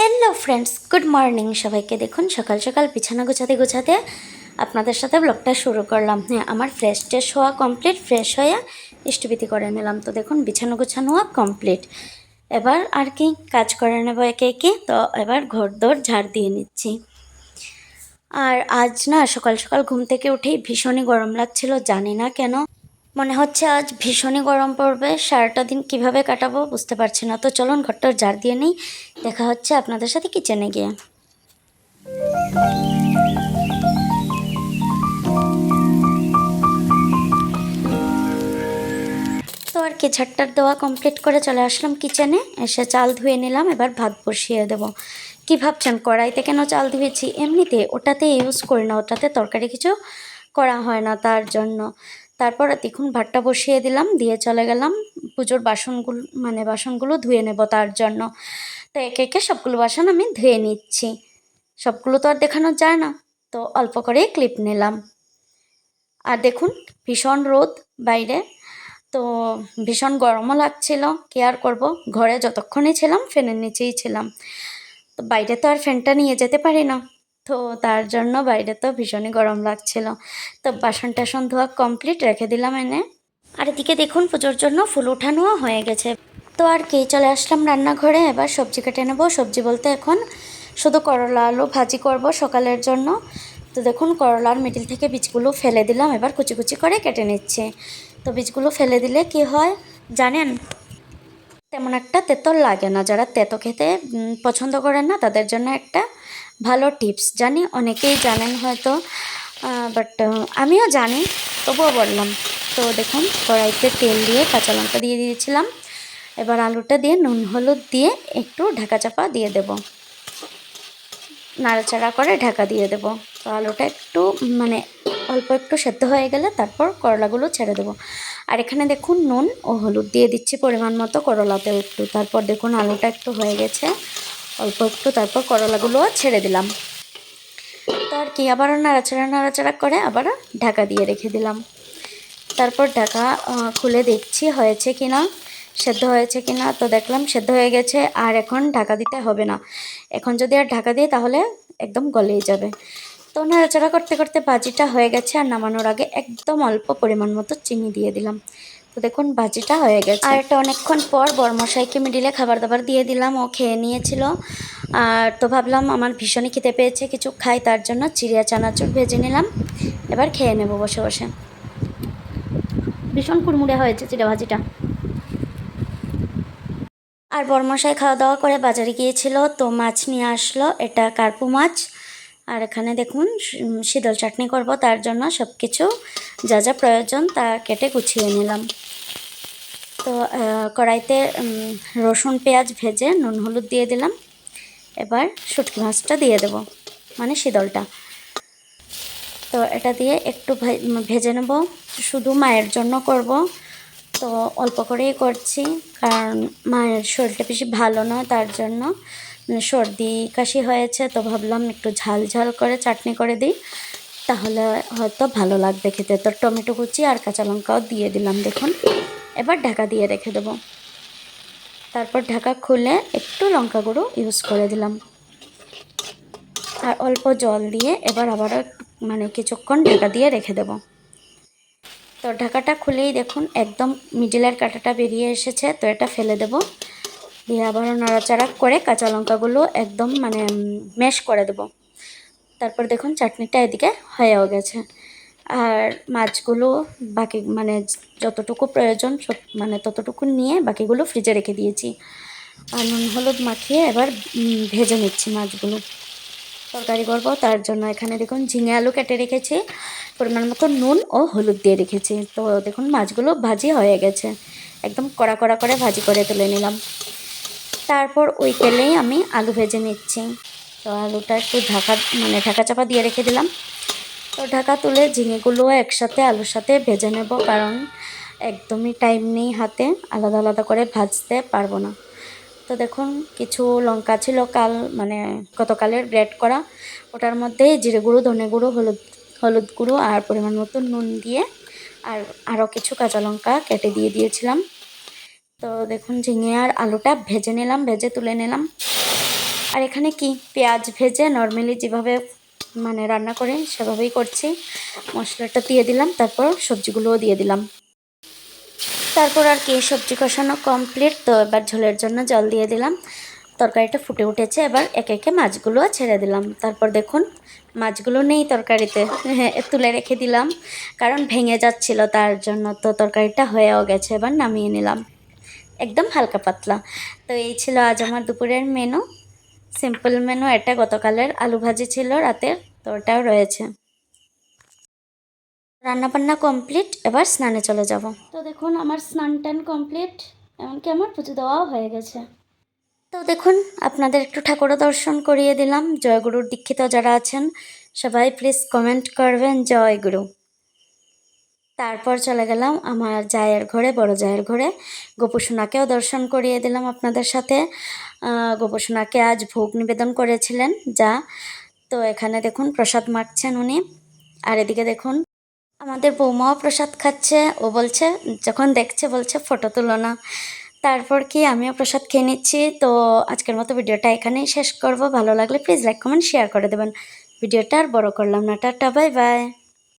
Hello friends, good morning সবাইকে। দেখুন সকাল সকাল বিছানা গোছাতে গোছাতে আপনাদের সাথে ব্লগটা শুরু করলাম। হ্যাঁ, আমার ফ্রেশ ট্রেশ হওয়া কমপ্লিট, ফ্রেশ হয়ে ইষ্টবিতি করে নিলাম। তো দেখুন বিছানা গোছানো কমপ্লিট। এবার আর কি কাজ করে নেব একে একে। তো এবার ঘর দোর ঝাড় দিয়ে নিচ্ছি। আর আজ না সকাল সকাল ঘুম থেকে উঠেই ভীষণই গরম লাগছিল, জানি না কেন। মনে হচ্ছে আজ ভীষণই গরম পড়বে। সারাটা দিন কিভাবে কাটাবো বুঝতে পারছি না। তো চলুন ঘরটা ঝাড় দিয়ে নিই। দেখা হচ্ছে আপনাদের সাথে কিচেনে গিয়ে। তো আর কি ঝাড়টার দেওয়া কমপ্লিট করে চলে আসলাম কিচেনে। এসে চাল ধুয়ে নিলাম। এবার ভাত বসিয়ে দেবো। কি ভাবছেন কড়াইতে কেন চাল ধুয়েছি? এমনিতে ওটাতে ইউজ করি না, ওটাতে তরকারি কিছু করা হয় না, তার জন্য। তারপর দেখুন ভাতটা বসিয়ে দিলাম, দিয়ে চলে গেলাম পুজোর বাসনগুলো ধুয়ে নেব তার জন্য। তো একে একে সবগুলো বাসন আমি ধুয়ে নিচ্ছি। সবগুলো তো আর দেখানো যায় না, তো অল্প করেই ক্লিপ নিলাম। আর দেখুন ভীষণ রোদ বাইরে, তো ভীষণ গরমও লাগছিল। কি আর করব, ঘরে যতক্ষণই ছিলাম ফ্যানের নিচেই ছিলাম। তো বাইরে তো আর ফ্যানটা নিয়ে যেতে পারি না, তো তার জন্য বাইরে তো ভীষণই গরম লাগছিল। তো বাসন টাসন ধোয়া কমপ্লিট, রেখে দিলাম এনে। আর এদিকে দেখুন পুজোর জন্য ফুল ওঠানোও হয়ে গেছে। তো আর কি চলে আসলাম রান্নাঘরে। এবার সবজি কেটে নেব। সবজি বলতে এখন শুধু করলা আলু ভাজি করব সকালের জন্য। তো দেখুন করলার মিডিল থেকে বীজগুলো ফেলে দিলাম, এবার কুচি কুচি করে কেটে নিচ্ছে। তো বীজগুলো ফেলে দিলে কি হয় জানেন, তেমন একটা তেতো লাগে না। যারা তেতো খেতে পছন্দ করেন না তাদের জন্য একটা ভালো টিপস। জানি অনেকেই জানেন হয়তো, বাট আমিও জানি, তবুও বললাম। তো দেখুন কড়াইতে তেল দিয়ে কাঁচা লঙ্কা দিয়ে দিয়েছিলাম। এবার আলুটা দিয়ে নুন হলুদ দিয়ে একটু ঢাকা চাপা দিয়ে দেব, নাড়াচাড়া করে ঢাকা দিয়ে দেব। তো আলুটা একটু অল্প একটু সেদ্ধ হয়ে গেলে তারপর করলাগুলো ছেড়ে দেব। আর এখানে দেখুন নুন ও হলুদ দিয়ে দিচ্ছি পরিমাণ মতো, করলাতেও একটু। তারপর দেখুন আলুটা একটু হয়ে গেছে অল্প একটু, তারপর করলাগুলোও ছেড়ে দিলাম। তো আর কি আবারও নাড়াচাড়া করে আবারও ঢাকা দিয়ে রেখে দিলাম। তারপর ঢাকা খুলে দেখছি হয়েছে কিনা, সেদ্ধ হয়েছে কিনা। তো দেখলাম সেদ্ধ হয়ে গেছে, আর এখন ঢাকা দিতে হবে না। এখন যদি আর ঢাকা দিই তাহলে একদম গলেই যাবে। তো নাড়াচাড়া করতে করতে ভাজিটা হয়ে গেছে। আর নামানোর আগে একদম অল্প পরিমাণ মতো চিনি দিয়ে দিলাম। তো দেখুন ভাজিটা হয়ে গেছে। আর এটা অনেকক্ষণ পর বড়মশাইকে মিডিলে খাবার দাবার দিয়ে দিলাম, ও খেয়ে নিয়েছিল। আর তো ভাবলাম আমার ভীষণই খেতে পেয়েছে, কিছু খাই, তার জন্য চিড়িয়া চানাচুর ভেজে নিলাম। এবার খেয়ে নেব বসে বসে। ভীষণ কুড়মুড়ে হয়েছে চিড়া ভাজিটা। আর বড়মশাই খাওয়া দাওয়া করে বাজারে গিয়েছিল, তো মাছ নিয়ে আসলো। এটা কার্পু মাছ। আর এখানে দেখুন শীতল চাটনি করব, তার জন্য সব কিছু যা যা প্রয়োজন তা কেটে গুছিয়ে নিলাম। তো কড়াইতে রসুন পেঁয়াজ ভেজে নুন হলুদ দিয়ে দিলাম। এবার শুটকি মাছটা দিয়ে দেব, শীতলটা। তো এটা দিয়ে একটু ভেজে নেব। শুধু মায়ের জন্য করব, তো অল্প করেই করছি, কারণ মায়ের শরীরটা বেশি ভালো নয়, তার জন্য সর্দি কাশি হয়েছে। তো ভাবলাম একটু ঝাল ঝাল করে চাটনি করে দিই, তাহলে হয়তো ভালো লাগবে খেতে। তো টমেটো কুচি আর কাঁচা লঙ্কাও দিয়ে দিলাম দেখুন। এবার ঢাকা দিয়ে রেখে দেবো। তারপর ঢাকা খুলে একটু লঙ্কা গুঁড়ো ইউজ করে দিলাম, আর অল্প জল দিয়ে এবার আবারও কিছুক্ষণ ঢাকা দিয়ে রেখে দেব। তো ঢাকাটা খুলেই দেখুন একদম মিডিলের কাঁটাটা বেরিয়ে এসেছে। তো এটা ফেলে দেব, দিয়ে আবারও নাড়াচাড়া করে কাঁচা লঙ্কাগুলো একদম ম্যাশ করে দেব। তারপর দেখুন চাটনিটা এদিকে হয়েও গেছে। আর মাছগুলো বাকি যতটুকু প্রয়োজন সব ততটুকু নিয়ে বাকিগুলো ফ্রিজে রেখে দিয়েছি। আর নুন হলুদ মাখিয়ে এবার ভেজে নিচ্ছি মাছগুলো। তরকারি করব, তার জন্য এখানে দেখুন ঝিঙে আলু কেটে রেখেছি, পরিমাণ মতো নুন ও হলুদ দিয়ে রেখেছি। তো দেখুন মাছগুলো ভাজি হয়ে গেছে, একদম কড়া কড়া করে ভাজি করে তুলে নিলাম। তারপর ওই তেলেই আমি আলু ভেজে নিচ্ছি। তো আলুটা একটু ঢাকা চাপা দিয়ে রেখে দিলাম। তো ঢাকা তুলে ঝিঙেগুলো একসাথে আলুর সাথে ভেজে নেব, কারণ একদমই টাইম নেই হাতে, আলাদা আলাদা করে ভাজতে পারবো না। তো দেখুন কিছু লঙ্কা ছিল গতকালের গ্রেট করা, ওটার মধ্যে জিরে গুঁড়ো, ধনে গুঁড়ো, হলুদ গুঁড়ো আর পরিমাণ মতো নুন দিয়ে আরও কিছু কাঁচা লঙ্কা কেটে দিয়ে দিয়েছিলাম। তো দেখুন ঝিঙে আর আলুটা ভেজে নিলাম, ভেজে তুলে নিলাম। আর এখানে কি পেঁয়াজ ভেজে নর্মালি যেভাবে মানে রান্না করে সেভাবেই করছি। মশলাটা দিয়ে দিলাম, তারপর সবজিগুলোও দিয়ে দিলাম। তারপর আর কি সবজি কষানো কমপ্লিট। তো এবার ঝোলের জন্য জল দিয়ে দিলাম। তরকারিটা ফুটে উঠেছে, এবার একে একে মাছগুলো ছেড়ে দিলাম। তারপর দেখুন মাছগুলো নেই তরকারিতে, তুলে রেখে দিলাম কারণ ভেঙে যাচ্ছিল তার জন্য। তো তরকারিটা হয়েও গেছে, এবার নামিয়ে নিলাম একদম হালকা পাতলা। তো এই ছিল আজ আমার দুপুরের মেনু, সিম্পল মেনু এটা। গতকালের আলু ভাজি ছিল রাতের, তো ওটাও রয়েছে। রান্নাবান্না কমপ্লিট, এবার স্নানে চলে যাব। তো দেখুন আমার স্নান টান কমপ্লিট, এমনকি আমার পুজো দেওয়াও হয়ে গেছে। তো দেখুন আপনাদের একটু ঠাকুরও দর্শন করিয়ে দিলাম। জয়গুরুর দীক্ষিত যারা আছেন সবাই প্লিজ কমেন্ট করবেন জয়গুরু। তারপর চলে গেলাম আমার জায়ের ঘরে, বড় জায়ের ঘরে। গোপুসোনাকেও দর্শন করিয়ে দিলাম আপনাদের সাথে। গোপুসোনাকে আজ ভোগ নিবেদন করেছিলেন যা। তো এখানে দেখুন প্রসাদ মাখছেন উনি। আর এদিকে দেখুন আমাদের বৌমাও প্রসাদ খাচ্ছে। ও বলছে, যখন দেখছে বলছে ফটো তুলো না। তারপর কি আমিও প্রসাদ খেয়ে নিচ্ছি। তো আজকের মতো ভিডিওটা এখানেই শেষ করব। ভালো লাগলে প্লিজ লাইক কমেন্ট শেয়ার করে দেবেন। ভিডিওটা আর বড় করলাম না। Tata, bye bye.